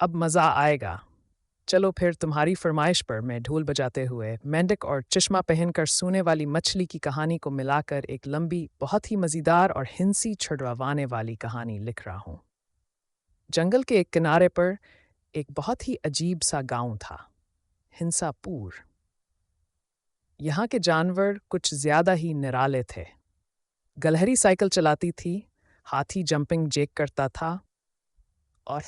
अब मज़ा आएगा। चलो फिर तुम्हारी फरमाइश पर मैं ढोल बजाते हुए मेंढक और चश्मा पहनकर सोने वाली मछली की कहानी को मिलाकर एक लंबी, बहुत ही मज़ेदार और हिंसी छुड़वाने वाली कहानी लिख रहा हूँ। जंगल के एक किनारे पर एक बहुत ही अजीब सा गांव था, हिंसापुर। यहाँ के जानवर कुछ ज़्यादा ही निराले थे। गलहरी साइकिल चलाती थी, हाथी जंपिंग जैक करता था, और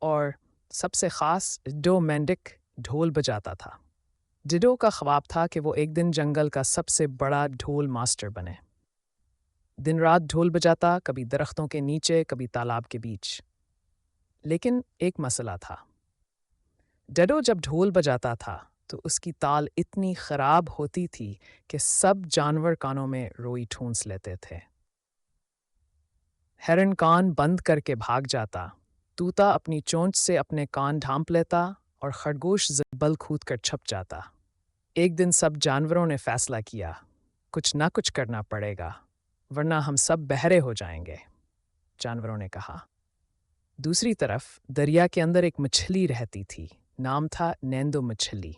और सबसे ख़ास डो मेंढक ढोल बजाता था। डिडो का ख्वाब था कि वो एक दिन जंगल का सबसे बड़ा ढोल मास्टर बने। दिन रात ढोल बजाता, कभी दरख्तों के नीचे, कभी तालाब के बीच। लेकिन एक मसला था। डिडो जब ढोल बजाता था तो उसकी ताल इतनी खराब होती थी कि सब जानवर कानों में रोई ठूंस लेते थे। हिरन कान बंद करके भाग जाता, तूता अपनी चोंच से अपने कान ढांप लेता और खरगोश जबल कूद कर छप जाता। एक दिन सब जानवरों ने फैसला किया, कुछ ना कुछ करना पड़ेगा, वरना हम सब बहरे हो जाएंगे, जानवरों ने कहा। दूसरी तरफ दरिया के अंदर एक मछली रहती थी, नाम था नेंदो मछली।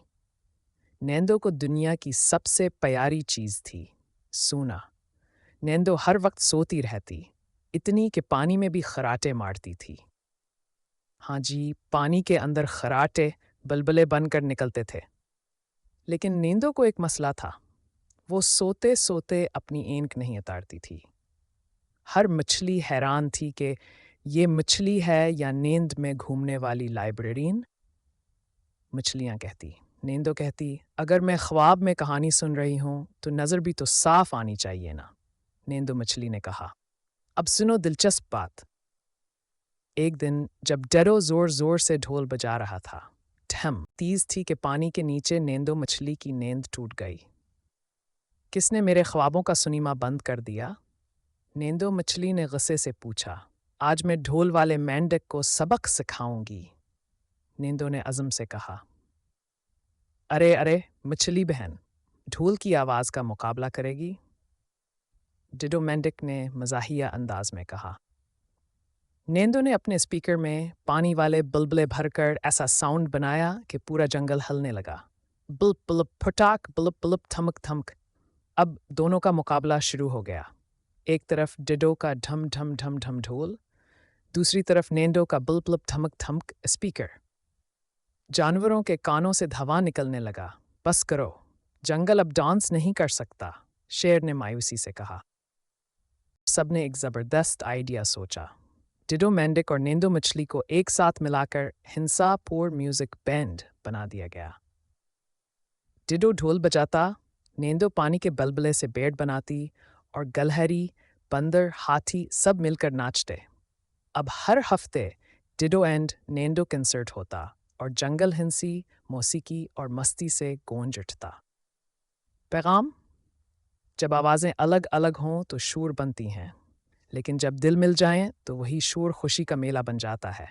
नेंदो को दुनिया की सबसे प्यारी चीज़ थी, सोना। नेंदो हर वक्त सोती रहती, इतनी कि पानी में भी खराटे मारती थी। हाँ जी, पानी के अंदर खराटे बलबले बनकर निकलते थे। लेकिन नेंदो को एक मसला था, वो सोते सोते अपनी ऐंक नहीं उतारती थी। हर मछली हैरान थी कि ये मछली है या नींद में घूमने वाली लाइब्रेरियन। मछलियाँ कहती, नेंदो कहती, अगर मैं ख्वाब में कहानी सुन रही हूँ तो नज़र भी तो साफ आनी चाहिए ना। नेंदो मछली ने कहा, अब सुनो दिलचस्प बात। एक दिन जब डेडो जोर जोर से ढोल बजा रहा था, ठम तेज थी कि पानी के नीचे नेंदो मछली की नींद टूट गई। किसने मेरे ख्वाबों का सुनीमा बंद कर दिया? नेंदो मछली ने गुस्से से पूछा। आज मैं ढोल वाले मेंढक को सबक सिखाऊंगी, नेंदो ने अज़म से कहा। अरे अरे मछली बहन, ढोल की आवाज़ का मुकाबला करेगी? डिडो मेंढक ने मज़ाहिया अंदाज में कहा। नेंदो ने अपने स्पीकर में पानी वाले बुलबुले भरकर ऐसा साउंड बनाया कि पूरा जंगल हिलने लगा। बुल्प बुल्प फटाक, बुल्प बुल्प थमक थमक। अब दोनों का मुकाबला शुरू हो गया। एक तरफ डिडो का ढम ढम ढम ढम ढोल, दूसरी तरफ नेंदो का बुल्प बुल्प थमक थमक स्पीकर। जानवरों के कानों से धुआं निकलने लगा। बस करो, जंगल अब डांस नहीं कर सकता, शेर ने मायूसी से कहा। सबने एक ज़बरदस्त आइडिया सोचा। डिडो मेंढक और नेंदो मछली को एक साथ मिलाकर हिंसापुर म्यूजिक बैंड बना दिया गया। डिडो ढोल बजाता, नेंदो पानी के बलबले से बेड बनाती और गलहरी, बंदर, हाथी सब मिलकर नाचते। अब हर हफ्ते डिडो एंड नेंदो कंसर्ट होता और जंगल हिंसी, मौसीकी और मस्ती से गूंज उठता। पैगाम: जब आवाज़ें अलग अलग हों तो शोर बनती हैं, लेकिन जब दिल मिल जाएं तो वही शोर खुशी का मेला बन जाता है।